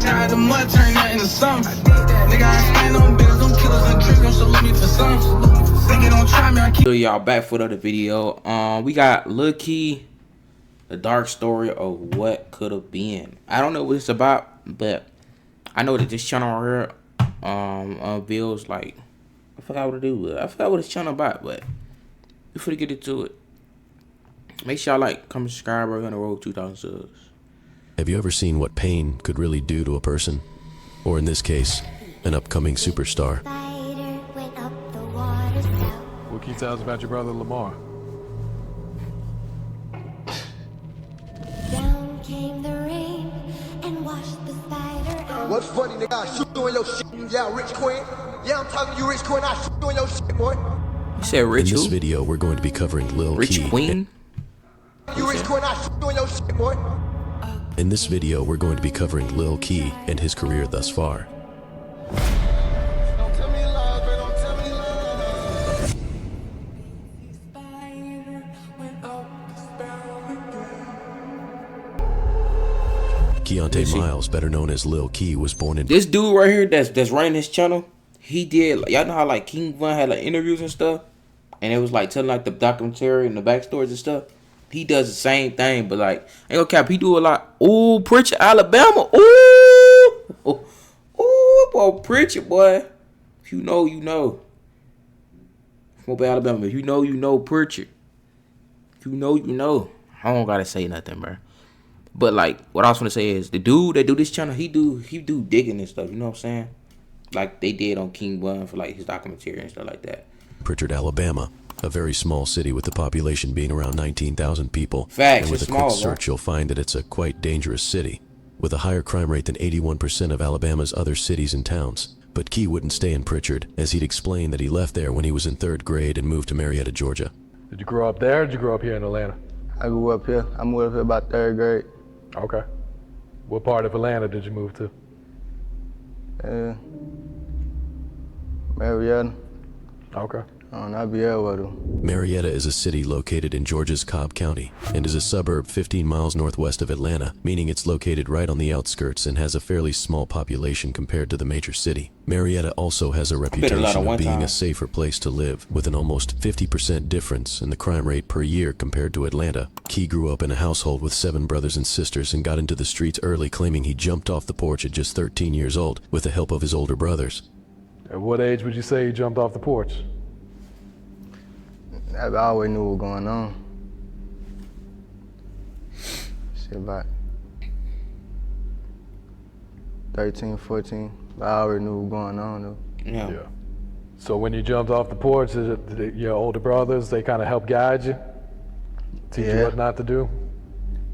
Got the mud, turn that into something. Nigga, I stand on bills, them killers and tricks gon' salute me for something. Nigga, don't try me, I keep Y'all back for another video. We got Lil Kee, the dark story of what could have been. I don't know what it's about, but I know that this channel right here unveils, like, I forgot what to do. I forgot what it's channel about, but before we get into it, make sure y'all like, comment, subscribe. We're on the road 2,000 subs. Have you ever seen what pain could really do to a person? Or in this case, an upcoming superstar. What can you tell us about your brother Lamar? Down came the rain and washed the spider out. What's funny, nigga? I shoot you in your shit. Yeah, rich queen. Yeah, I'm talking to you, rich queen. I shoot you in your shit, boy. You said rich In this who? video, we're going to be covering Lil Rich Kee. Queen? You rich queen. I shoot you in your shit, boy. In this video, we're going to be covering Lil Kee and his career thus far. Don't tell me lies, man. Don't tell me lies. Keontae Miles, better known as Lil Kee, was born in This dude right here that's running his channel, he did, like, y'all know how like King Von had like interviews and stuff, and it was like telling like the documentary and the backstories and stuff. He does the same thing, but like, ain't no cap, he do a lot. Ooh, Preacher, Alabama. Ooh, boy, Preacher, boy. If you know, you know. From up in Alabama, if you know Preacher. If you know, you know. I don't gotta say nothing, bro. But like, what I was gonna say is the dude that do this channel, he do digging and stuff. You know what I'm saying? Like they did on King Bun for like his documentary and stuff like that. Pritchard, Alabama, a very small city with the population being around 19,000 people. Facts, and with it's a small, quick search, you'll find that it's a quite dangerous city, with a higher crime rate than 81% of Alabama's other cities and towns. But Kee wouldn't stay in Pritchard, as he'd explained that he left there when he was in 3rd grade and moved to Marietta, Georgia. Did you grow up there or did you grow up here in Atlanta? I grew up here. I moved up here about 3rd grade. Okay. What part of Atlanta did you move to? Marietta. Okay. I be everywhere though. Marietta is a city located in Georgia's Cobb County and is a suburb 15 miles northwest of Atlanta, meaning it's located right on the outskirts and has a fairly small population compared to the major city. Marietta also has a reputation of being a safer place to live, with an almost 50% difference in the crime rate per year compared to Atlanta. Kee grew up in a household with 7 brothers and sisters and got into the streets early, claiming he jumped off the porch at just 13 years old with the help of his older brothers. At what age would you say you jumped off the porch? I always knew what was going on. Shit, about 13, 14. But I already knew what was going on though. Yeah. So when you jumped off the porch, did your older brothers, they kind of help guide you? Teach you what not to do?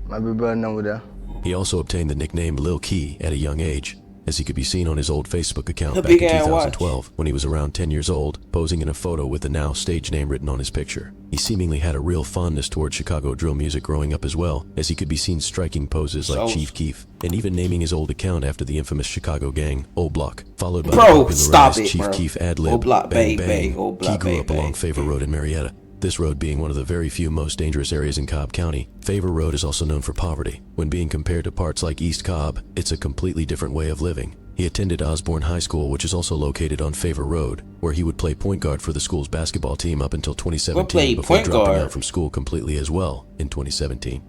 My big brother know that. He also obtained the nickname Lil Kee at a young age, as he could be seen on his old Facebook account back in 2012 when he was around 10 years old, posing in a photo with the now stage name written on his picture. He seemingly had a real fondness towards Chicago drill music growing up as well, as he could be seen striking poses like Chief Keef, and even naming his old account after the infamous Chicago gang, O Block, followed by the popularized Chief Keef ad-lib, Bang Bang. Kee grew up along Favor Road in Marietta, this road being one of the very few most dangerous areas in Cobb County. Favor Road is also known for poverty. When being compared to parts like East Cobb, it's a completely different way of living. He attended Osborne High School, which is also located on Favor Road, where he would play point guard for the school's basketball team up until 2017 before dropping out from school completely as well in 2017.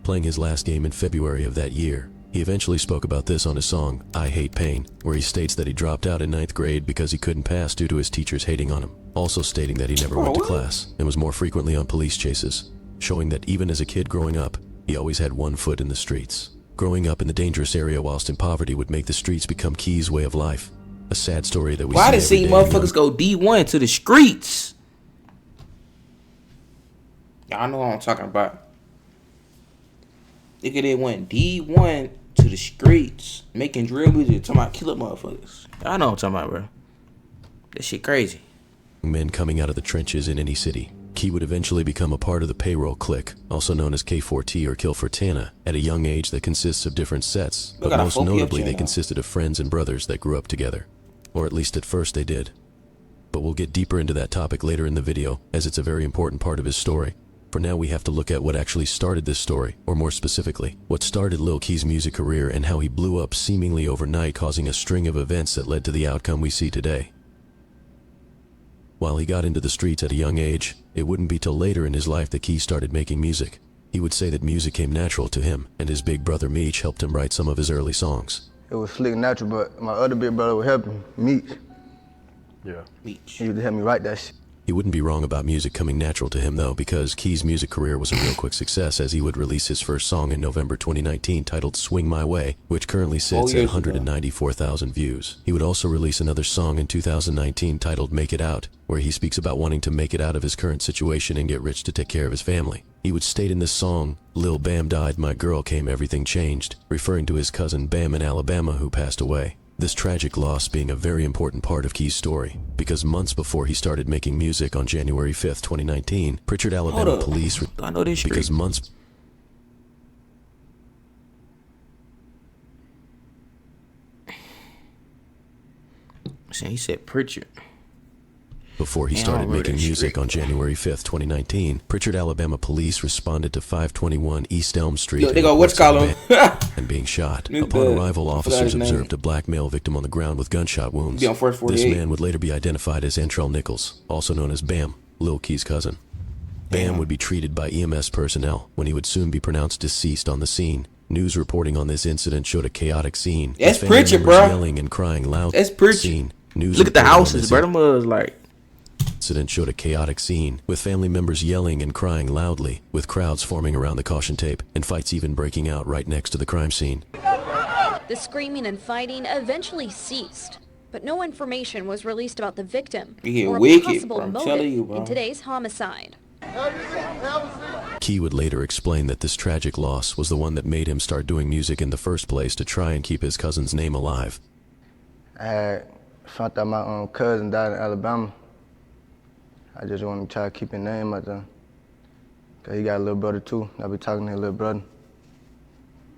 Playing his last game in February of that year, he eventually spoke about this on his song, I Hate Pain, where he states that he dropped out in 9th grade because he couldn't pass due to his teachers hating on him, also stating that he never went to class and was more frequently on police chases, showing that even as a kid growing up, he always had one foot in the streets. Growing up in the dangerous area whilst in poverty would make the streets become Kee's way of life. A sad story that we Why did see motherfuckers go D1 to the streets? Y'all know what I'm talking about. Nigga, they went D1 to the streets, making drill music, talking about killing motherfuckers. I know what I'm talking about, bro. That shit crazy. Men coming out of the trenches in any city. Kee would eventually become a part of the payroll clique, also known as K4T or Kill for Tana, at a young age that consists of different sets, but most notably they consisted of friends and brothers that grew up together. Or at least at first they did. But we'll get deeper into that topic later in the video, as it's a very important part of his story. For now, we have to look at what actually started this story, or more specifically, what started Lil Kee's music career and how he blew up seemingly overnight, causing a string of events that led to the outcome we see today. While he got into the streets at a young age, it wouldn't be till later in his life that Kee started making music. He would say that music came natural to him, and his big brother Meech helped him write some of his early songs. It was slick and natural, but my other big brother was helping me. Yeah. Meech. He would help me write that shit. He wouldn't be wrong about music coming natural to him though, because Kee's music career was a real quick success as he would release his first song in November 2019 titled Swing My Way, which currently sits at 194,000 views. He would also release another song in 2019 titled Make It Out, where he speaks about wanting to make it out of his current situation and get rich to take care of his family. He would state in this song, "Lil Bam died, my girl came, everything changed," referring to his cousin Bam in Alabama who passed away. This tragic loss being a very important part of Kee's story, because months before he started making music on January 5th, 2019, Pritchard, Alabama police... I know this street. Because months... He said Pritchard. Before he started making music on January 5th, 2019, Pritchard, Alabama police responded to 521 East Elm Street and being shot. Upon arrival, officers observed a black male victim on the ground with gunshot wounds. This man would later be identified as Antrell Nichols, also known as Bam, Lil Kee's cousin. Bam would be treated by EMS personnel when he would soon be pronounced deceased on the scene. News reporting on this incident showed a chaotic scene. That's Pritchard, bro. Yelling and crying loud. That's Pritchard. Look at the houses, bro. Them was like... Incident showed a chaotic scene, with family members yelling and crying loudly, with crowds forming around the caution tape, and fights even breaking out right next to the crime scene. The screaming and fighting eventually ceased, but no information was released about the victim or a possible motive in today's homicide. Kee would later explain that this tragic loss was the one that made him start doing music in the first place to try and keep his cousin's name alive. I had found out my cousin died in Alabama. I just want to try to keep his name out there. Cause he got a little brother too. I be talking to his little brother.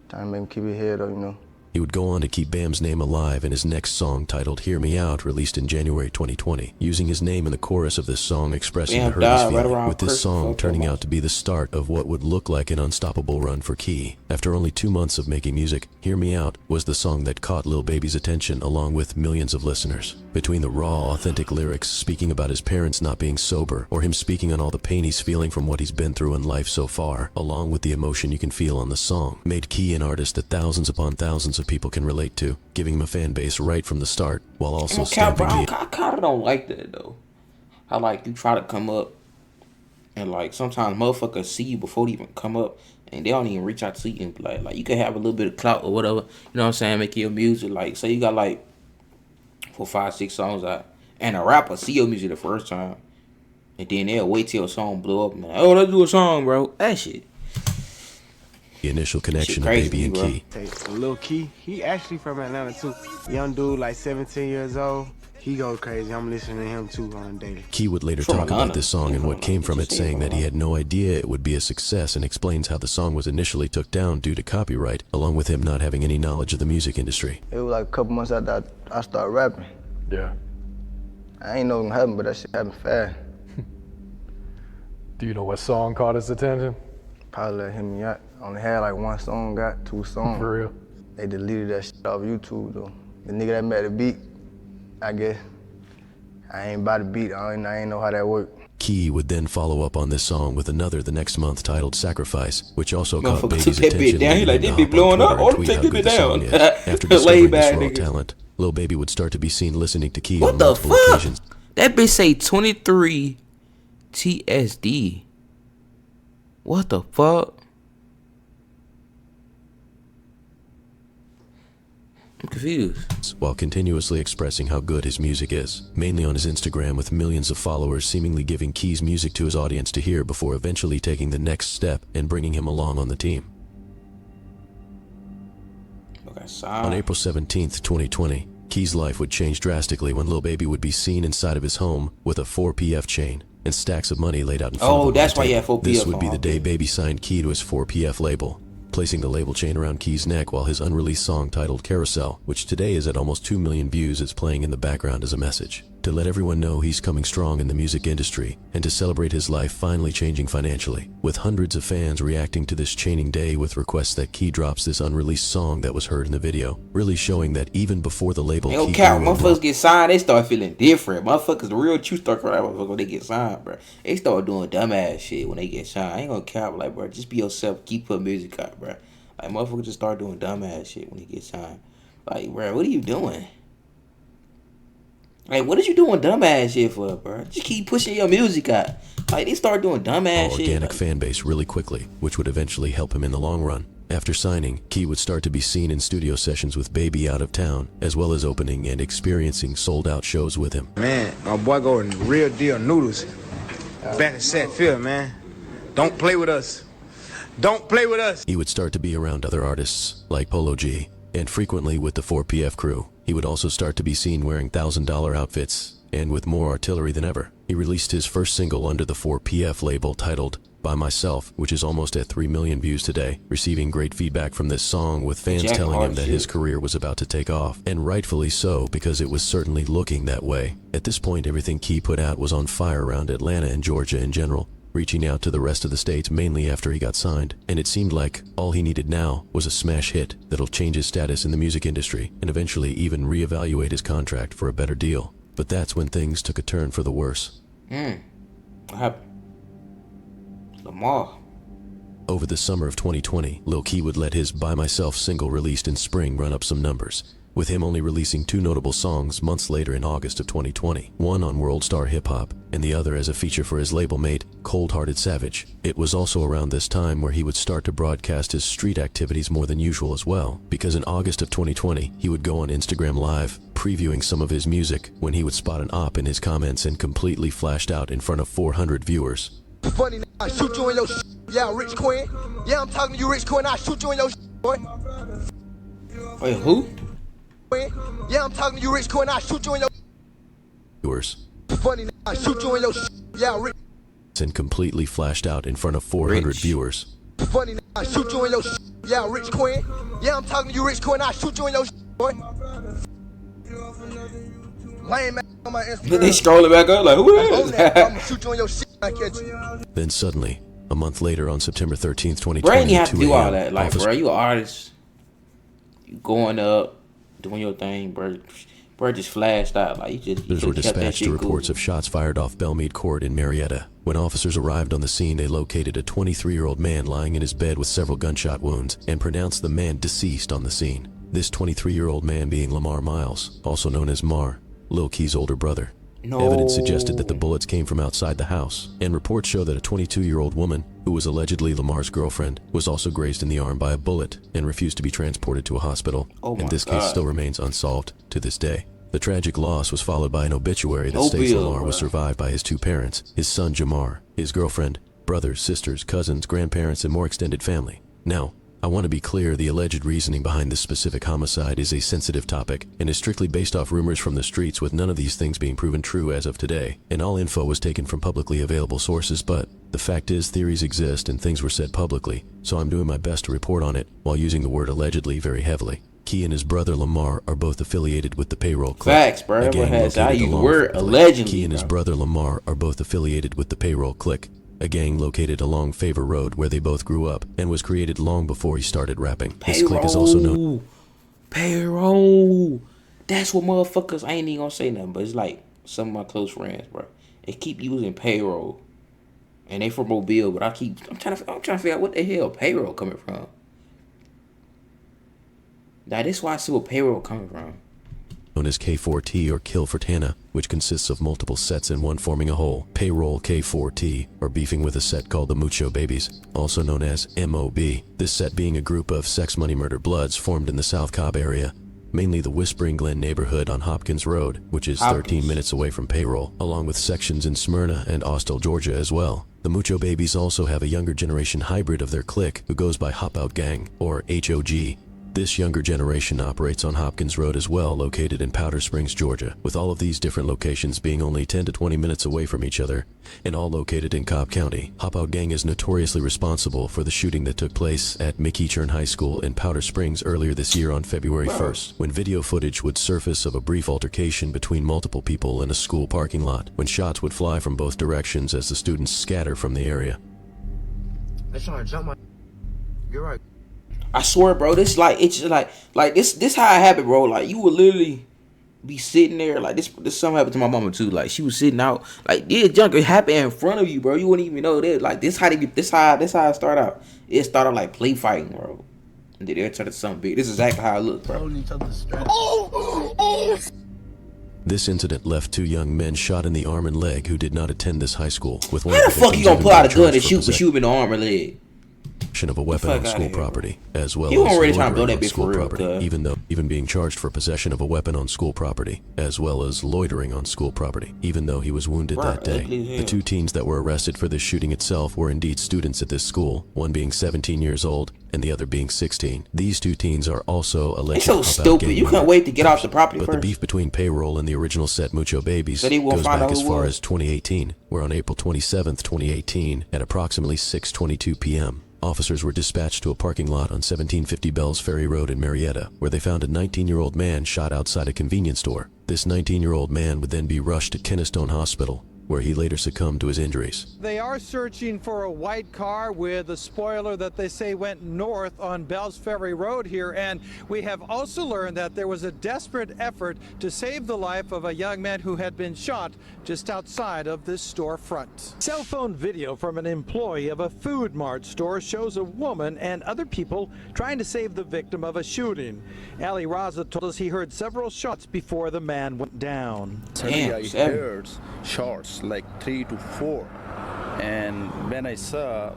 Trying to make him keep his head up, you know. He would go on to keep Bam's name alive in his next song titled Hear Me Out, released in January 2020, using his name in the chorus of this song expressing the hurt he's feeling, with this song turning out to be the start of what would look like an unstoppable run for Kee. After only 2 months of making music, Hear Me Out was the song that caught Lil Baby's attention along with millions of listeners. Between the raw, authentic lyrics speaking about his parents not being sober, or him speaking on all the pain he's feeling from what he's been through in life so far, along with the emotion you can feel on the song, made Kee an artist that thousands upon thousands of people can relate to, giving him a fan base right from the start, while also stamping I kind of don't like that though. How like you try to come up, and like sometimes motherfuckers see you before they even come up, and they don't even reach out to you and be like you can have a little bit of clout or whatever. You know what I'm saying? Make your music like say you got like 4, 5, 6 songs out, and a rapper see your music the first time, and then they'll wait till a song blow up and like, oh, let's do a song, bro. That shit. The initial connection of Baby and Kee. Hey, Lil Kee, he actually from Atlanta too. Young dude, like 17 years old. He goes crazy. I'm listening to him too on a daily. Kee would later talk about this song and what came from it, saying that he had no idea it would be a success, and explains how the song was initially took down due to copyright, along with him not having any knowledge of the music industry. It was like a couple months after I started rapping. Yeah. I ain't know it was gonna happen, but that shit happened fast. Do you know what song caught his attention? Probably like Hear Me Out. Only had like 1 song, got 2 songs. For real? They deleted that shit off YouTube though. The nigga that made the beat, I guess, I ain't by the beat, I ain't know how that worked. Kee would then follow up on this song with another the next month titled Sacrifice, which also caught Baby's attention. He like, they be blowing up, or taking it down. After discovering this raw talent, Lil Baby would start to be seen listening to Kee on multiple occasions. That bitch say 23 TSD. What the fuck? I'm confused. While continuously expressing how good his music is, mainly on his Instagram with millions of followers seemingly giving Kee's music to his audience to hear before eventually taking the next step and bringing him along on the team. On April 17th, 2020, Kee's life would change drastically when Lil Baby would be seen inside of his home with a 4PF chain and stacks of money laid out in front of him. Oh, that's why he had 4PF. This would be the day Baby signed Kee to his 4PF label. placing the label chain around Kee's neck while his unreleased song titled Carousel, which today is at almost 2 million views, is playing in the background as a message. To let everyone know he's coming strong in the music industry, and to celebrate his life finally changing financially, with hundreds of fans reacting to this chaining day with requests that Kee drops this unreleased song that was heard in the video, really showing that even before the label Kee motherfuckers get signed, they start feeling different. Motherfuckers, the real truth start crying when they get signed, bro. They start doing dumbass shit when they get signed. I ain't gonna cap, like, bro, just be yourself, keep putting music out, bro. Like, motherfuckers just start doing dumbass shit when they get signed. Like, bro, what are you doing? Like, what are you doing dumbass shit for, bro? Just keep pushing your music out. Like, they start doing dumbass shit. Organic fan base really quickly, which would eventually help him in the long run. After signing, Kee would start to be seen in studio sessions with Baby out of town, as well as opening and experiencing sold-out shows with him. Man, my boy going real deal noodles. Back in set field, man. Don't play with us. Don't play with us. He would start to be around other artists, like Polo G, and frequently with the 4PF crew. He would also start to be seen wearing $1,000 outfits, and with more artillery than ever. He released his first single under the 4PF label titled By Myself, which is almost at 3 million views today, receiving great feedback from this song, with fans telling him that his career was about to take off, and rightfully so, because it was certainly looking that way. At this point, everything Kee put out was on fire around Atlanta and Georgia in general, reaching out to the rest of the states mainly after he got signed, and it seemed like all he needed now was a smash hit that'll change his status in the music industry and eventually even reevaluate his contract for a better deal. But that's when things took a turn for the worse. What happened? Lamar. Over the summer of 2020, Lil Kee would let his By Myself single released in spring run up some numbers, with him only releasing 2 notable songs months later in August of 2020, one on World Star Hip Hop, and the other as a feature for his label mate, Cold Hearted Savage. It was also around this time where he would start to broadcast his street activities more than usual as well, because in August of 2020, he would go on Instagram Live, previewing some of his music, when he would spot an op in his comments and completely flashed out in front of 400 viewers. Funny, I shoot you in your shit. Yeah, Rich Queen. Yeah, I'm talking to you, Rich Queen. I shoot you in your shit, boy. Wait, who? Yeah, I'm talking to you, Rich Queen. I shoot you in your viewers. Funny, I shoot you in your shit. Yeah, Rich. And completely flashed out in front of 400 viewers. Funny, I shoot you in your shit. Yeah, Rich Queen. Yeah, I'm talking to you, Rich Queen. I shoot you in your shit, boy. Lame man on my Instagram. They scrolling back up like, who is that? I'm gonna shoot you on your shit. I catch you. Then suddenly, a month later on September 13th, 2020, bro, you have to do all that. Like, bro, you an artist. You going up, doing your thing, bro. Bro just flashed out. Like, you just were dispatched to reports of shots fired off Belmead Court in Marietta. When officers arrived on the scene, they located a 23-year-old man lying in his bed with several gunshot wounds and pronounced the man deceased on the scene. This 23-year-old man being Lamar Miles, also known as Mar, Lil Kee's older brother. Evidence suggested that the bullets came from outside the house, and reports show that a 22-year-old woman, who was allegedly Lamar's girlfriend, was also grazed in the arm by a bullet and refused to be transported to a hospital, and this case still remains unsolved to this day. The tragic loss was followed by an obituary that states Lamar was survived by his 2 parents, his son Jamar, his girlfriend, brothers, sisters, cousins, grandparents, and more extended family. Now, I want to be clear, the alleged reasoning behind this specific homicide is a sensitive topic and is strictly based off rumors from the streets, with none of these things being proven true as of today, and all info was taken from publicly available sources. But the fact is, theories exist and things were said publicly, so I'm doing my best to report on it while using the word allegedly very heavily. Kee and his brother Lamar are both affiliated with the Payroll Click. Facts, bro. I use the word allegedly. Kee and his brother Lamar are both affiliated with the Payroll Click, a gang located along Favor Road where they both grew up, and was created long before he started rapping. This clique is also known. Payroll. That's what motherfuckers. I ain't even gonna say nothing, but it's like some of my close friends, bro. They keep using Payroll, and they from Mobile, but I'm trying to figure out what the hell Payroll coming from. Now this is why I see where Payroll coming from. Known as K4T or Kill for Tana, which consists of multiple sets and one forming a whole. Payroll K4T, or beefing with a set called the Mucho Babies, also known as MOB. This set being a group of Sex Money Murder Bloods formed in the South Cobb area, mainly the Whispering Glen neighborhood on Hopkins Road, which is 13 minutes away from Payroll, along with sections in Smyrna and Austell, Georgia as well. The Mucho Babies also have a younger generation hybrid of their clique who goes by Hop Out Gang, or HOG. This younger generation operates on Hopkins Road as well, located in Powder Springs, Georgia, with all of these different locations being only 10 to 20 minutes away from each other, and all located in Cobb County. Hop Out Gang is notoriously responsible for the shooting that took place at McEachern High School in Powder Springs earlier this year on February 1st, when video footage would surface of a brief altercation between multiple people in a school parking lot, when shots would fly from both directions as the students scatter from the area. They're trying to jump my... You're right. I swear, bro, this it's just like this how it happened, bro. Like, you would literally be sitting there, like this something happened to my mama too. Like, she was sitting out, like, this junk happened in front of you, bro. You wouldn't even know that. Like, this how it start out. It started like play fighting, bro. And then it turned into something big. This is exactly how it looked, bro. This incident left 2 young men shot in the arm and leg who did not attend this high school. With one how the fuck you gonna pull out a gun and shoot him in the arm or leg? Of a weapon on school property, as well as loitering on school property, even being charged for possession of a weapon on school property, as well as loitering on school property, even though he was wounded that day. The 2 teens that were arrested for this shooting itself were indeed students at this school, one being 17 years old and the other being 16. These 2 teens are also alleged. It's so stupid. You can't wait to get off the property but first. The beef between Payroll and the original set Mucho Babies goes back as far as 2018, where on April 27th, 2018, at approximately 6:22 p.m., officers were dispatched to a parking lot on 1750 Bells Ferry Road in Marietta, where they found a 19-year-old man shot outside a convenience store. This 19-year-old man would then be rushed to Kennestone Hospital, where he later succumbed to his injuries. They are searching for a white car with a spoiler that they say went north on Bells Ferry Road here, and we have also learned that there was a desperate effort to save the life of a young man who had been shot just outside of this storefront. Cell phone video from an employee of a Food Mart store shows a woman and other people trying to save the victim of a shooting. Ali Raza told us he heard several shots before the man went down. I heard shots like 3 to 4, and when I saw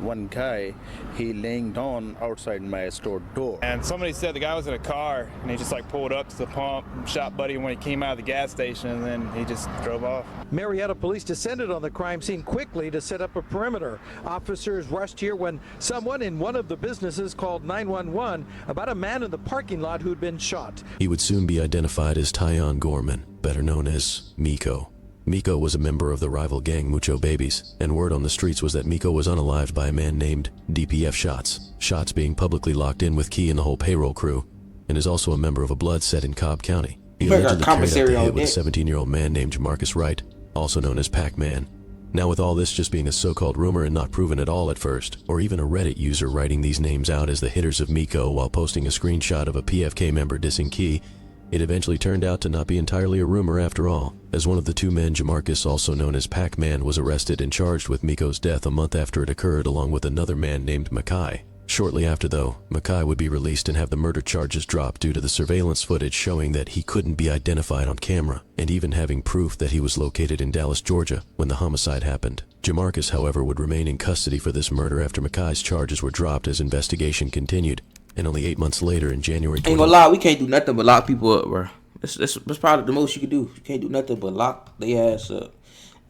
one guy, he laying down outside my store door. And somebody said the guy was in a car and he just like pulled up to the pump, shot Buddy when he came out of the gas station, and then he just drove off. Marietta police descended on the crime scene quickly to set up a perimeter. Officers rushed here when someone in one of the businesses called 911 about a man in the parking lot who'd been shot. He would soon be identified as Tyon Gorman, better known as Miko. Miko was a member of the rival gang Mucho Babies, and word on the streets was that Miko was unalived by a man named DPF Shots, Shots being publicly locked in with Key and the whole payroll crew, and is also a member of a blood set in Cobb County. He allegedly carried out the hit with a 17-year-old man named Jamarcus Wright, also known as Pac-Man. Now, with all this just being a so-called rumor and not proven at all at first, or even a Reddit user writing these names out as the hitters of Miko while posting a screenshot of a PFK member dissing Key, it eventually turned out to not be entirely a rumor after all, as one of the 2 men, Jamarcus, also known as Pac-Man, was arrested and charged with Miko's death a month after it occurred, along with another man named Mackay. Shortly after, though, Mackay would be released and have the murder charges dropped due to the surveillance footage showing that he couldn't be identified on camera, and even having proof that he was located in Dallas, Georgia, when the homicide happened. Jamarcus, however, would remain in custody for this murder after Mackay's charges were dropped as investigation continued. And only 8 months later, in January 20... Ain't gonna lie, we can't do nothing but lock people up, bro. That's probably the most you can do. You can't do nothing but lock their ass up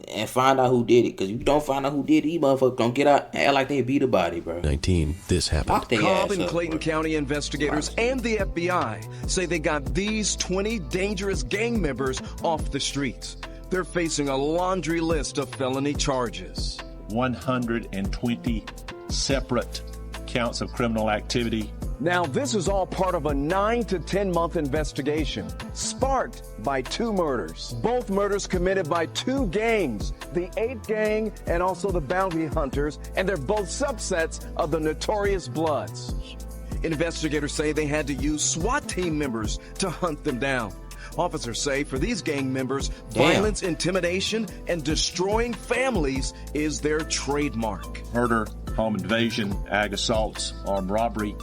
and find out who did it. Because if you don't find out who did it, these motherfuckers don't get out and act like they beat a body, bro. This happened. Cobb and Clayton County investigators and the FBI say they got these 20 dangerous gang members off the streets. They're facing a laundry list of felony charges. 120 separate counts of criminal activity. Now, this is all part of a 9 to 10 month investigation, sparked by 2 murders. Both murders committed by 2 gangs, the 8 gang and also the Bounty Hunters, and they're both subsets of the Notorious Bloods. Investigators say they had to use SWAT team members to hunt them down. Officers say for these gang members, violence, intimidation, and destroying families is their trademark. Murder, home invasion, ag assaults, armed robbery,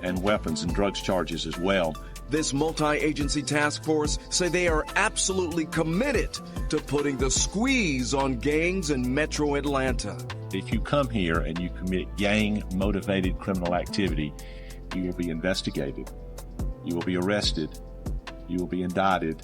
and weapons and drugs charges as well. This multi-agency task force say they are absolutely committed to putting the squeeze on gangs in Metro Atlanta. If you come here and you commit gang-motivated criminal activity, you will be investigated, you will be arrested, you will be indicted,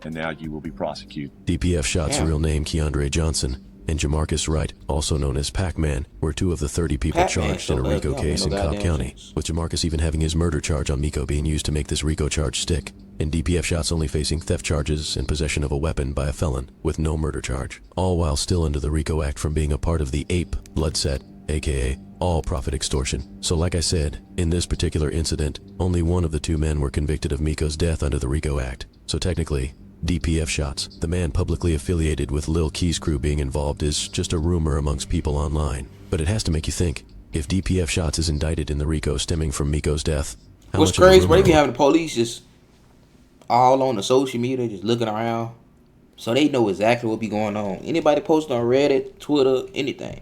and now you will be prosecuted. DPF Shots' real name, Keandre Johnson, and Jamarcus Wright, also known as Pac-Man, were two of the 30 people charged in a RICO case in Cobb County, with Jamarcus even having his murder charge on Miko being used to make this RICO charge stick, and DPF Shots only facing theft charges and possession of a weapon by a felon with no murder charge, all while still under the RICO Act from being a part of the APE blood set, aka all profit extortion. So like I said, in this particular incident, only one of the two men were convicted of Miko's death under the RICO Act. So technically, DPF Shots, the man publicly affiliated with Lil Kee's crew being involved, is just a rumor amongst people online. But it has to make you think, if DPF Shots is indicted in the RICO stemming from Miko's death, how what's much crazy, bro, they be having the police just all on the social media, just looking around. So they know exactly what be going on. Anybody posting on Reddit, Twitter, anything.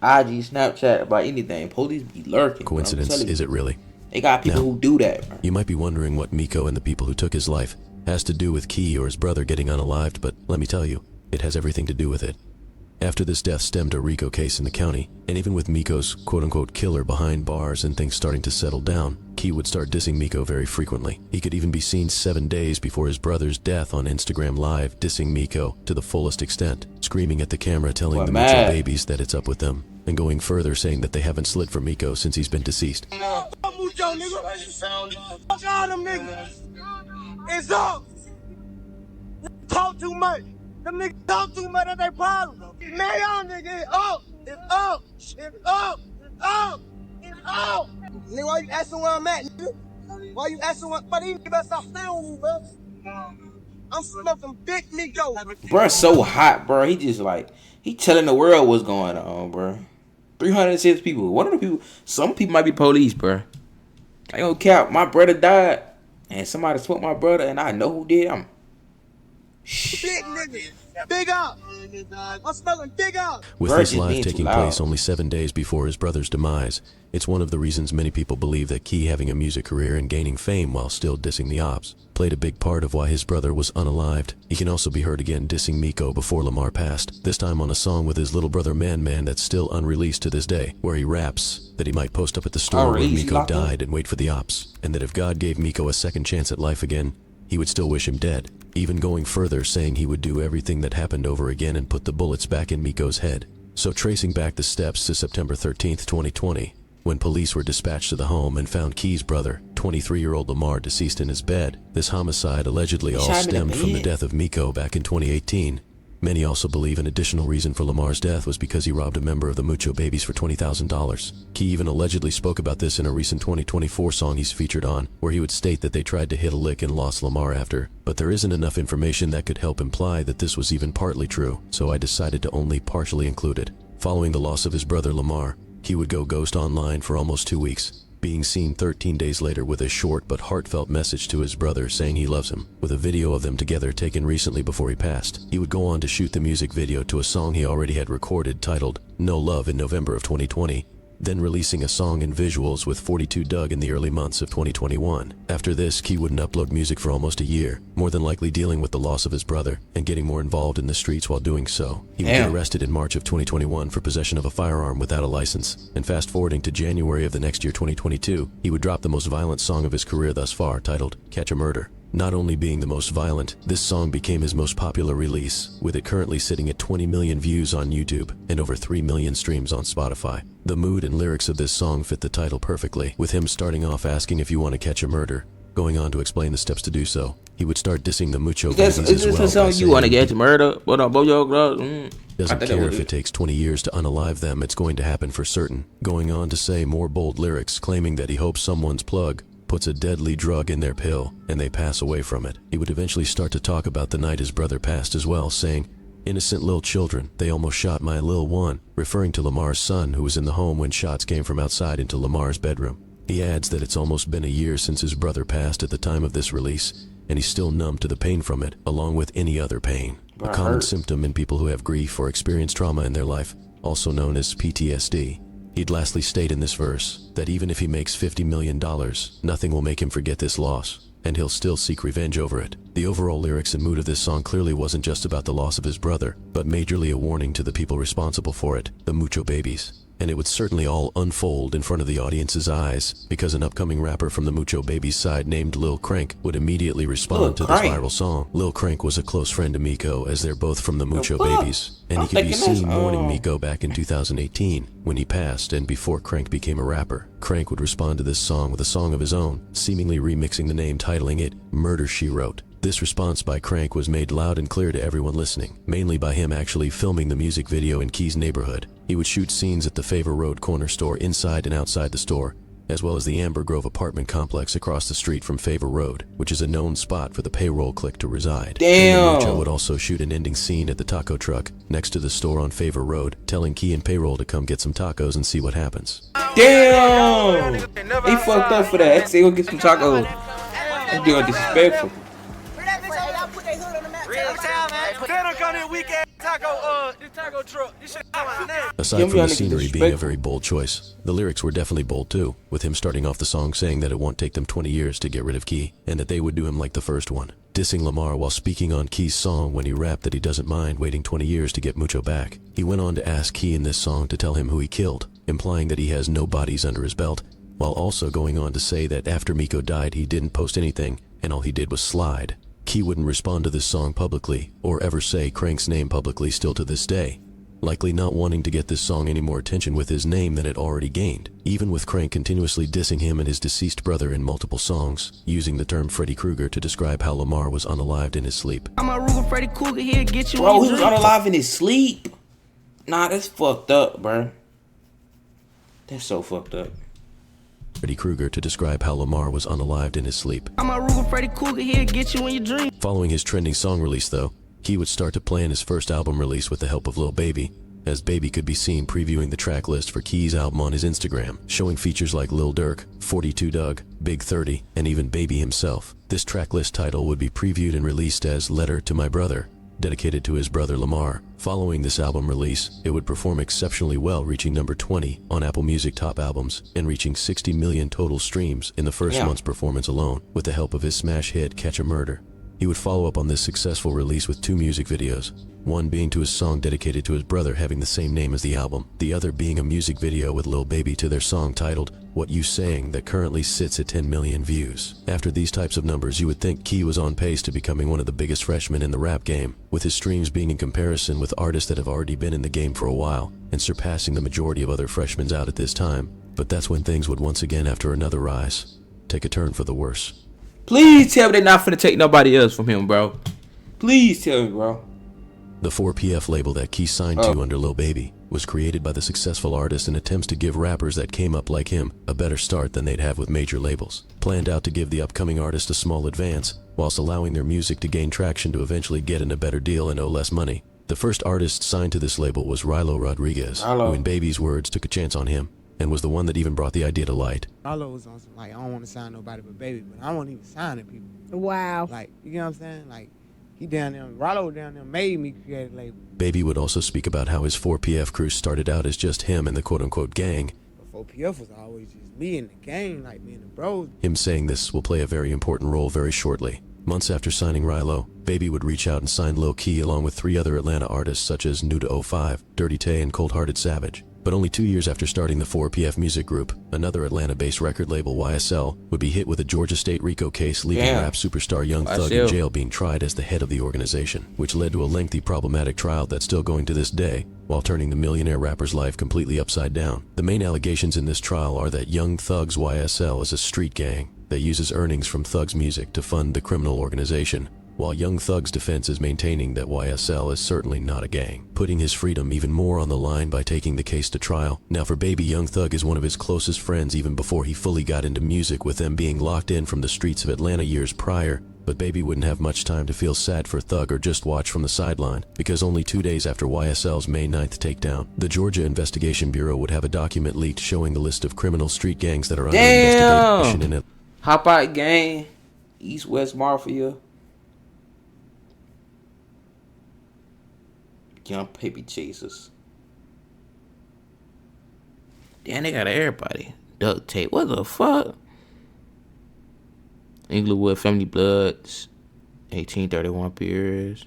IG, Snapchat, about anything. Police be lurking. Coincidence, is it really? They got people who do that, bro. You might be wondering what Miko and the people who took his life has to do with Kee or his brother getting unalived, but let me tell you, it has everything to do with it. After this death stemmed a RICO case in the county, and even with Miko's quote-unquote killer behind bars and things starting to settle down, Kee would start dissing Miko very frequently. He could even be seen 7 days before his brother's death on Instagram Live dissing Miko to the fullest extent, screaming at the camera telling the Mucho babies that it's up with them, and going further saying that they haven't slid for Miko since he's been deceased. Mucho, nigga. Fuck all them niggas. It's up. Talk too much. Them niggas talk too much. That's their problem. Man, y'all niggas, it's up. It's up. It's up. It's up. It's up. Nigga, why you asking where I'm at, nigga? Why you asking what? But these niggas better stop staying with me, bro. I'm smoking big Miko. Bro, so hot, bro. He just like, he telling the world what's going on, bro. 306 people. One of the people, some people might be police, bro. I don't cap. My brother died, and somebody smoked my brother, and I know who did. I'm big nigga. Big up. I'm smelling big up. With his life taking place only 7 days before his brother's demise, it's one of the reasons many people believe that Kee having a music career and gaining fame while still dissing the ops played a big part of why his brother was unalived. He can also be heard again dissing Miko before Lamar passed, this time on a song with his little brother Man Man that's still unreleased to this day, where he raps that he might post up at the store where Miko died and wait for the ops, and that if God gave Miko a second chance at life again, he would still wish him dead, even going further saying he would do everything that happened over again and put the bullets back in Miko's head. So tracing back the steps to September 13th, 2020, when police were dispatched to the home and found Kee's brother, 23-year-old Lamar, deceased in his bed, this homicide allegedly all stemmed from the death of Miko back in 2018. Many also believe an additional reason for Lamar's death was because he robbed a member of the Mucho Babies for $20,000. Kee even allegedly spoke about this in a recent 2024 song he's featured on, where he would state that they tried to hit a lick and lost Lamar after, but there isn't enough information that could help imply that this was even partly true, so I decided to only partially include it. Following the loss of his brother Lamar, Kee would go ghost online for almost 2 weeks, being seen 13 days later with a short but heartfelt message to his brother saying he loves him, with a video of them together taken recently before he passed. He would go on to shoot the music video to a song he already had recorded titled No Love in November of 2020, then releasing a song and visuals with 42 Doug in the early months of 2021. After this, Kee wouldn't upload music for almost a year, more than likely dealing with the loss of his brother and getting more involved in the streets while doing so. He would get arrested in March of 2021 for possession of a firearm without a license, and fast forwarding to January of the next year, 2022, he would drop the most violent song of his career thus far, titled Catch a Murder. Not only being the most violent, this song became his most popular release, with it currently sitting at 20 million views on YouTube and over 3 million streams on Spotify. The mood and lyrics of this song fit the title perfectly, with him starting off asking if you want to catch a murder, going on to explain the steps to do so. He would start dissing the Mucho Babies as well. Is this you want to catch a murder? What up, doesn't care if it takes 20 years to unalive them, it's going to happen for certain. Going on to say more bold lyrics, claiming that he hopes someone's plug puts a deadly drug in their pill, and they pass away from it. He would eventually start to talk about the night his brother passed as well, saying, "Innocent little children, they almost shot my lil one," referring to Lamar's son who was in the home when shots came from outside into Lamar's bedroom. He adds that it's almost been a year since his brother passed at the time of this release, and he's still numb to the pain from it, along with any other pain. A common symptom in people who have grief or experience trauma in their life, also known as PTSD. He'd lastly state in this verse that even if he makes $50 million, nothing will make him forget this loss, and he'll still seek revenge over it. The overall lyrics and mood of this song clearly wasn't just about the loss of his brother, but majorly a warning to the people responsible for it, the Mucho Babies. And it would certainly all unfold in front of the audience's eyes, because an upcoming rapper from the Mucho Babies side named Lil Crank would immediately respond to this viral song. Lil Crank was a close friend to Miko, as they're both from the Mucho Babies, and he could be seen mourning Miko back in 2018 when he passed, and before Crank became a rapper. Crank would respond to this song with a song of his own, seemingly remixing the name, titling it Murder, She Wrote. This response by Crank was made loud and clear to everyone listening, mainly by him actually filming the music video in Kee's neighborhood. He would shoot scenes at the Favor Road corner store inside and outside the store, as well as the Amber Grove apartment complex across the street from Favor Road, which is a known spot for the payroll clique to reside. Damn! Mucho would also shoot an ending scene at the taco truck next to the store on Favor Road, telling Key and payroll to come get some tacos and see what happens. Damn! He fucked up for that. Say go get some tacos. That's doing disrespectful. Aside from the scenery being a very bold choice, the lyrics were definitely bold too, with him starting off the song saying that it won't take them 20 years to get rid of Key, and that they would do him like the first one, dissing Lamar while speaking on Key's song when he rapped that he doesn't mind waiting 20 years to get Mucho back. He went on to ask Key in this song to tell him who he killed, implying that he has no bodies under his belt, while also going on to say that after Miko died he didn't post anything, and all he did was slide. Key wouldn't respond to this song publicly, or ever say Crank's name publicly still to this day, likely not wanting to get this song any more attention with his name than it already gained, even with Crank continuously dissing him and his deceased brother in multiple songs, using the term Freddy Krueger to describe how Lamar was unalived in his sleep. I'm a Ruger Freddy Krueger here, get you. Bro, he was unalive in his sleep? Nah, that's fucked up, bro. That's so fucked up. Freddy Krueger to describe how Lamar was unalived in his sleep. I'm a Ruger Freddy Krueger here, get you in your dream. Following his trending song release though, Key would start to plan his first album release with the help of Lil Baby, as Baby could be seen previewing the track list for Key's album on his Instagram, showing features like Lil Durk, 42 Dugg, Big 30, and even Baby himself. This track list title would be previewed and released as Letter to My Brother, dedicated to his brother Lamar. Following this album release, it would perform exceptionally well, reaching number 20 on Apple Music Top Albums and reaching 60 million total streams in the first month's performance alone, with the help of his smash hit Catch a Murder. He would follow up on this successful release with 2 music videos, one being to his song dedicated to his brother having the same name as the album, the other being a music video with Lil Baby to their song titled What You Saying that currently sits at 10 million views. After these types of numbers, you would think Key was on pace to becoming one of the biggest freshmen in the rap game, with his streams being in comparison with artists that have already been in the game for a while, and surpassing the majority of other freshmen out at this time. But that's when things would once again, after another rise, take a turn for the worse. Please tell me they're not finna take nobody else from him, bro. Please tell me, bro. The 4PF label that Key signed to under Lil Baby was created by the successful artist in attempts to give rappers that came up like him a better start than they'd have with major labels, planned out to give the upcoming artist a small advance, whilst allowing their music to gain traction to eventually get in a better deal and owe less money. The first artist signed to this label was Rilo Rodriguez, who in Baby's words took a chance on him, and was the one that even brought the idea to light. Rilo was on some, like, I don't want to sign nobody but Baby, but I won't even sign people. Wow. Like, you know what I'm saying? Like, he down there, Rilo down there made me create a label. Baby would also speak about how his 4PF crew started out as just him and the quote-unquote gang. But 4PF was always just me and the gang, like me and the bros. Him saying this will play a very important role very shortly. Months after signing Rilo, Baby would reach out and sign Lil Kee along with 3 other Atlanta artists such as Nuda05, Dirty Tay, and Cold Hearted Savage. But only 2 years after starting the 4PF music group, another Atlanta-based record label, YSL, would be hit with a Georgia State RICO case, leaving rap superstar Young Thug in jail being tried as the head of the organization, which led to a lengthy problematic trial that's still going to this day, while turning the millionaire rapper's life completely upside down. The main allegations in this trial are that Young Thug's YSL is a street gang that uses earnings from Thug's music to fund the criminal organization, while Young Thug's defense is maintaining that YSL is certainly not a gang, putting his freedom even more on the line by taking the case to trial. Now for Baby, Young Thug is one of his closest friends even before he fully got into music, with them being locked in from the streets of Atlanta years prior. But Baby wouldn't have much time to feel sad for Thug or just watch from the sideline, because only 2 days after YSL's May 9th takedown, the Georgia Investigation Bureau would have a document leaked showing the list of criminal street gangs that are under investigation in it. Hop Out Gang, East West Mafia, Young Baby Chasers. Damn, they got everybody. Duct Tape, what the fuck? Inglewood Family Bloods, 1831 Beers,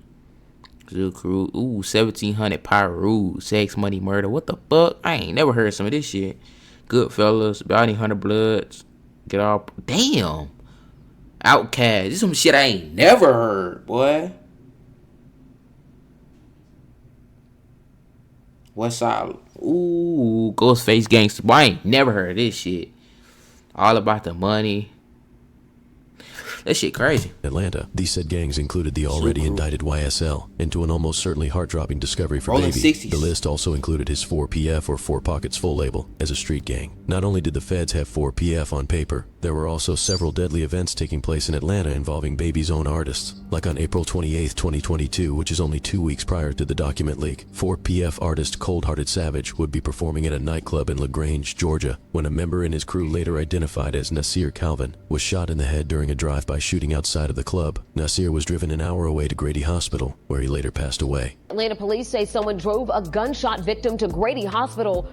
Zoo Crew. Ooh, 1700 Pyru. Sex, Money, Murder. What the fuck? I ain't never heard some of this shit. Goodfellas. Bounty Hunter Bloods. Get all. Damn. Outcast. This is some shit I ain't never heard, boy. West Side. Ooh, Ghostface Gangster. Boy, I ain't never heard of this shit. All About the Money. That shit crazy. Atlanta, these said gangs included the already indicted YSL, into an almost certainly heart-dropping discovery for Rolling Baby. 60s. The list also included his 4PF or 4 Pockets full label as a street gang. Not only did the feds have 4PF on paper, there were also several deadly events taking place in Atlanta involving Baby's own artists. Like on April 28, 2022, which is only 2 weeks prior to the document leak, 4PF artist Cold Hearted Savage would be performing at a nightclub in LaGrange, Georgia, when a member in his crew, later identified as Nasir Calvin, was shot in the head during a drive-by shooting outside of the club. Nasir was driven an hour away to Grady Hospital, where he later passed away. Atlanta police say someone drove a gunshot victim to Grady Hospital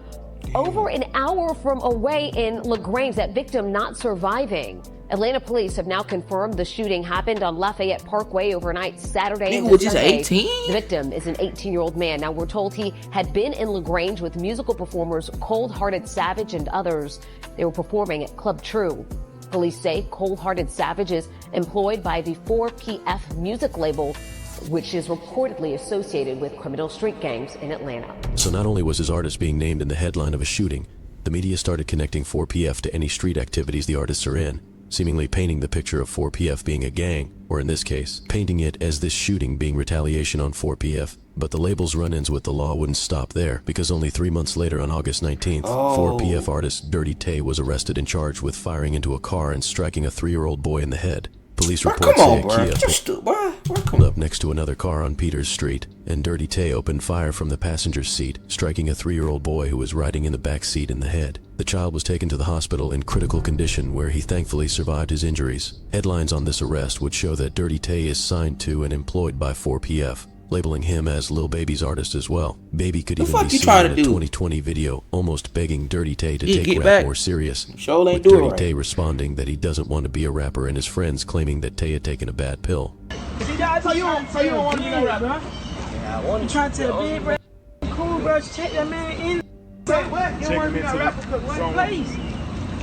over an hour from away in LaGrange, that victim not surviving. Atlanta police have now confirmed the shooting happened on Lafayette Parkway overnight Saturday and was just Sunday. 18? The victim is an 18-year-old man. Now, we're told he had been in LaGrange with musical performers Cold Hearted Savage and others. They were performing at Club True. Police say Cold Hearted Savage is employed by the 4PF music label, which is reportedly associated with criminal street gangs in Atlanta. So not only was his artist being named in the headline of a shooting, the media started connecting 4PF to any street activities the artists are in, seemingly painting the picture of 4PF being a gang, or in this case, painting it as this shooting being retaliation on 4PF. But the label's run-ins with the law wouldn't stop there, because only 3 months later on August 19th, 4PF artist Dirty Tay was arrested and charged with firing into a car and striking a 3-year-old boy in the head. Police reports say a Kia pulled up next to another car on Peters Street, and Dirty Tay opened fire from the passenger seat, striking a 3-year-old boy who was riding in the back seat in the head. The child was taken to the hospital in critical condition, where he thankfully survived his injuries. Headlines on this arrest would show that Dirty Tay is signed to and employed by 4PF, labeling him as Lil Baby's artist as well. Baby could even be seen in a 2020 video almost begging Dirty Tay to take rap more serious, with Dirty Tay responding that he doesn't want to be a rapper and his friends claiming that Tay had taken a bad pill. So you don't want to be no rapper, huh? You trying to tell big, bro? Cool, bro. Just check that man in. What? You don't want to be no rapper because what? Please.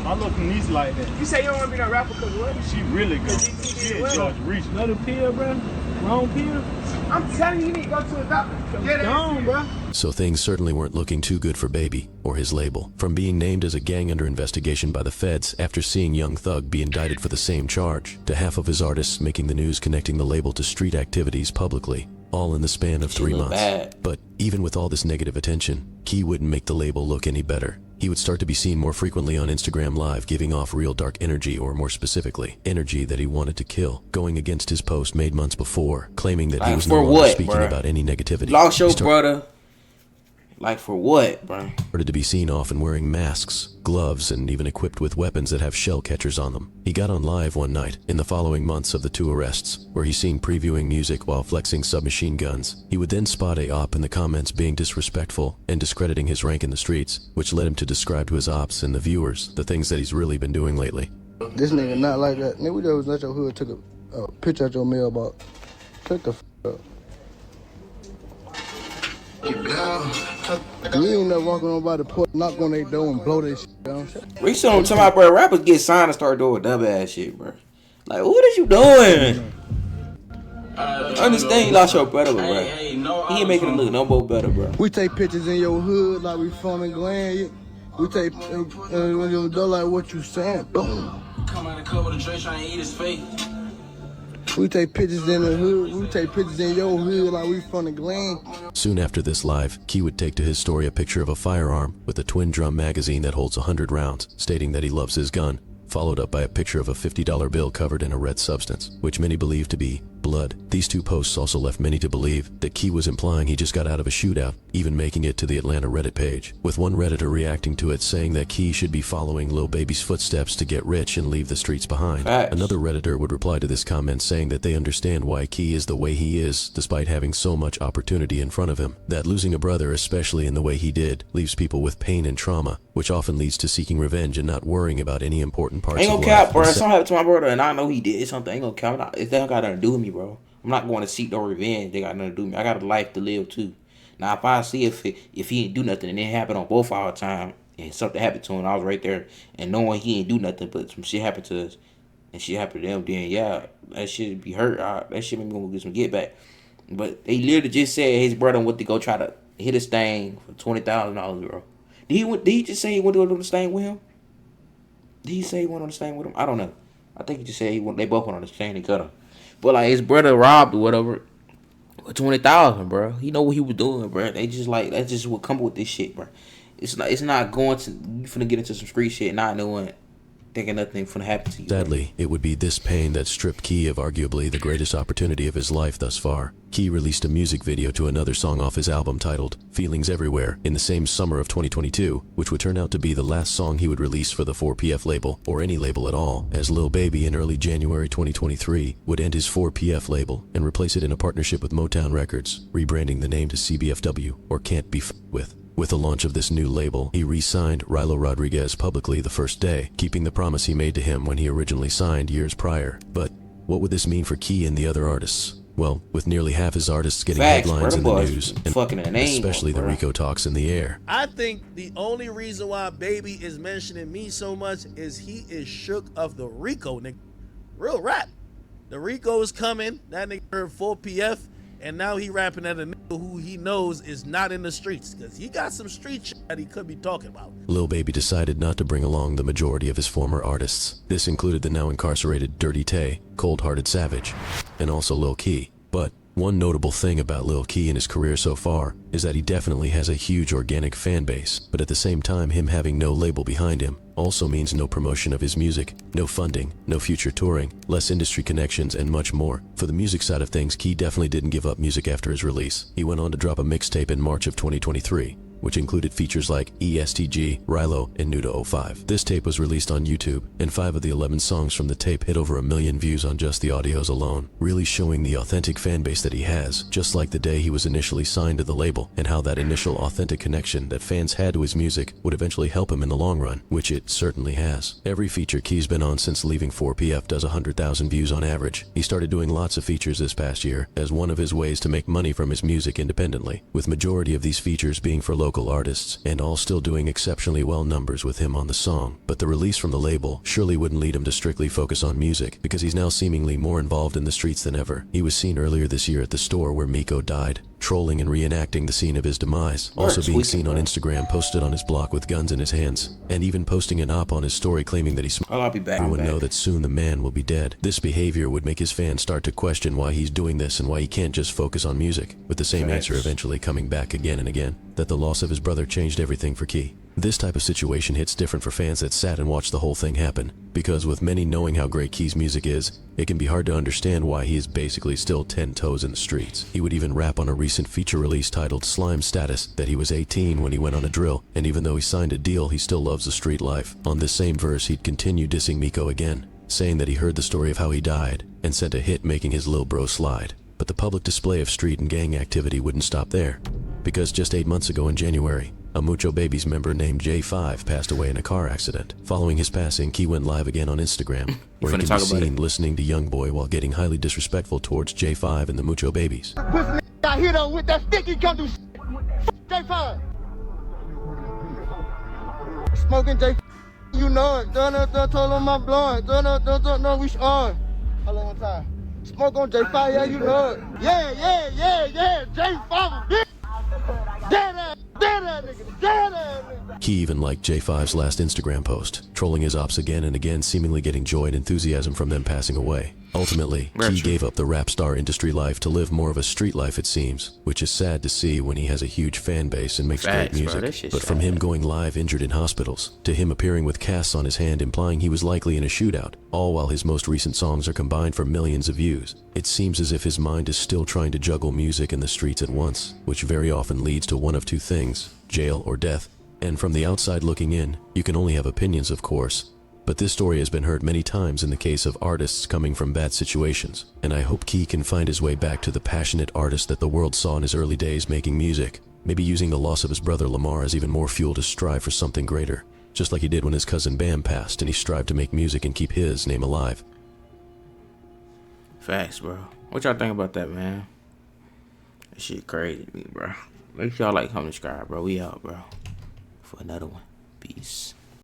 I look from these like that. You say you don't want to be no rapper because what? She really good. She a George Reach. Another pill, bro? Wrong pill? I'm telling you, you need to go to a doctor. Get it on, bro. So things certainly weren't looking too good for Baby, or his label. From being named as a gang under investigation by the feds after seeing Young Thug be indicted for the same charge, to half of his artists making the news connecting the label to street activities publicly, all in the span of 3 months. But even with all this negative attention, Kee wouldn't make the label look any better. He would start to be seen more frequently on Instagram Live, giving off real dark energy, or more specifically, energy that he wanted to kill, going against his post made months before, claiming that he was no longer speaking about any negativity. Lost your brother. Like for what, bro? Started to be seen often wearing masks, gloves, and even equipped with weapons that have shell catchers on them. He got on live one night in the following months of the 2 arrests, where he's seen previewing music while flexing submachine guns. He would then spot a op in the comments being disrespectful and discrediting his rank in the streets, which led him to describe to his ops and the viewers the things that he's really been doing lately. This nigga not like that. Nigga, we just was at your hood, took a picture at your mailbox. Shut the f up. You ain't never walking on by the porch, knock on their door and blow their shit down. Recently, I'm talking about, bro, rappers get signed and start doing dumb ass shit, bro. Like, what is you doing? I understand you lost your brother, bro. He ain't making it look no more better, bro. We take pictures in your hood like we from in Glen. We take when you do like what you saying. Boom. Come out of the club with a Dre trying to eat his face. We take pictures in the hood. We take pictures in your hood like we from the Glen. Soon after this live, Kee would take to his story a picture of a firearm with a twin drum magazine that holds 100 rounds, stating that he loves his gun, followed up by a picture of a $50 bill covered in a red substance, which many believe to be blood. These 2 posts also left many to believe that Kee was implying he just got out of a shootout, even making it to the Atlanta Reddit page, with one Redditor reacting to it saying that Kee should be following Lil Baby's footsteps to get rich and leave the streets behind. Another Redditor would reply to this comment saying that they understand why Kee is the way he is, despite having so much opportunity in front of him, that losing a brother, especially in the way he did, leaves people with pain and trauma, which often leads to seeking revenge and not worrying about any important parts of life. Ain't gonna cap, bro. If something happened to my brother and I know he did something, ain't gonna cap. It don't got nothing to do with me, bro. I'm not going to seek no revenge. They got nothing to do with me. I got a life to live too. Now, if I see if he ain't do nothing and it happened on both our time and something happened to him, I was right there and knowing he ain't do nothing, but some shit happened to us and shit happened to them, then yeah, that shit be hurt. That shit make me gonna get some get back. But they literally just said his brother went to go try to hit his thing for $20,000, bro. Did he just say he went to go do the thing with him? Did he say he went on the stand with him? I don't know. I think he just said they both went on the stand and cut him. But like his brother robbed or whatever for $20,000, bro. He know what he was doing, bro. They just like that's just what come with this shit, bro. It's not going to you finna get into some street shit not knowing thinking nothing finna happen to you. Sadly, it would be this pain that stripped Kee of arguably the greatest opportunity of his life thus far. Kee released a music video to another song off his album titled Feelings Everywhere in the same summer of 2022, which would turn out to be the last song he would release for the 4PF label, or any label at all, as Lil Baby in early January 2023 would end his 4PF label and replace it in a partnership with Motown Records, rebranding the name to CBFW, or Can't Be F***ed With. With the launch of this new label, he re-signed Rilo Rodriguez publicly the first day, keeping the promise he made to him when he originally signed years prior. But what would this mean for Kee and the other artists? Well, with nearly half his artists getting headlines in the news, and especially the Rico talks in the air. I think the only reason why Baby is mentioning me so much is he is shook of the Rico, nigga. Real rap. The Rico is coming. That nigga heard 4PF. And now he rapping at a nigga who he knows is not in the streets, because he got some street shit that he could be talking about. Lil Baby decided not to bring along the majority of his former artists. This included the now incarcerated Dirty Tay, Cold Hearted Savage, and also Lil Kee. But one notable thing about Lil Kee in his career so far is that he definitely has a huge organic fan base, but at the same time him having no label behind him also means no promotion of his music, no funding, no future touring, less industry connections, and much more. For the music side of things, Kee definitely didn't give up music after his release. He went on to drop a mixtape in March of 2023, which included features like ESTG, Rilo, and Nuda 05. This tape was released on YouTube, and 5 of the 11 songs from the tape hit over 1 million views on just the audios alone, really showing the authentic fan base that he has, just like the day he was initially signed to the label, and how that initial authentic connection that fans had to his music would eventually help him in the long run, which it certainly has. Every feature Kee's been on since leaving 4PF does 100,000 views on average. He started doing lots of features this past year as one of his ways to make money from his music independently, with majority of these features being for local artists, and all still doing exceptionally well numbers with him on the song. But the release from the label surely wouldn't lead him to strictly focus on music, because he's now seemingly more involved in the streets than ever. He was seen earlier this year at the store where Miko died, trolling and reenacting the scene of his demise, also being seen on Instagram posted on his block with guns in his hands, and even posting an op on his story claiming that he's I'll be back. Everyone know that soon the man will be dead. This behavior would make his fans start to question why he's doing this and why he can't just focus on music, with the same answer eventually coming back again and again, that the loss of his brother changed everything for Kee. This type of situation hits different for fans that sat and watched the whole thing happen, because with many knowing how great Kee's music is, it can be hard to understand why he is basically still 10 toes in the streets. He would even rap on a recent feature release titled Slime Status that he was 18 when he went on a drill, and even though he signed a deal, he still loves the street life. On this same verse, he'd continue dissing Miko again, saying that he heard the story of how he died, and sent a hit making his lil bro slide. But the public display of street and gang activity wouldn't stop there, because just 8 months ago in January, a Mucho Babies member named J5 passed away in a car accident. Following his passing, Kee went live again on Instagram, where he can be seen listening to Youngboy while getting highly disrespectful towards J5 and the Mucho Babies. Pussy got hit on with that stick, he come do J5. Smoking J5, you know it. Done told him I'm blowing. Done, we on. Hold on one time. Smoke on J5, yeah, you know it. Yeah, J5, bitch. Dead ass nigga. Kee even liked J5's last Instagram post, trolling his ops again and again, seemingly getting joy and enthusiasm from them passing away. Ultimately, Kee gave up the rap star industry life to live more of a street life, it seems, which is sad to see when he has a huge fan base and makes great music. But from him going live injured in hospitals, to him appearing with casts on his hand implying he was likely in a shootout, all while his most recent songs are combined for millions of views, it seems as if his mind is still trying to juggle music and the streets at once, which very often leads to one of two things: jail or death. And from the outside looking in, you can only have opinions, of course, but this story has been heard many times in the case of artists coming from bad situations, and I hope Kee can find his way back to the passionate artist that the world saw in his early days making music, maybe using the loss of his brother Lamar as even more fuel to strive for something greater, just like he did when his cousin Bam passed and he strived to make music and keep his name alive. Facts, bro. What y'all think about that, man? That shit crazy to me, bro. Make sure y'all like, comment, subscribe, bro. We out, bro. For another one. Peace.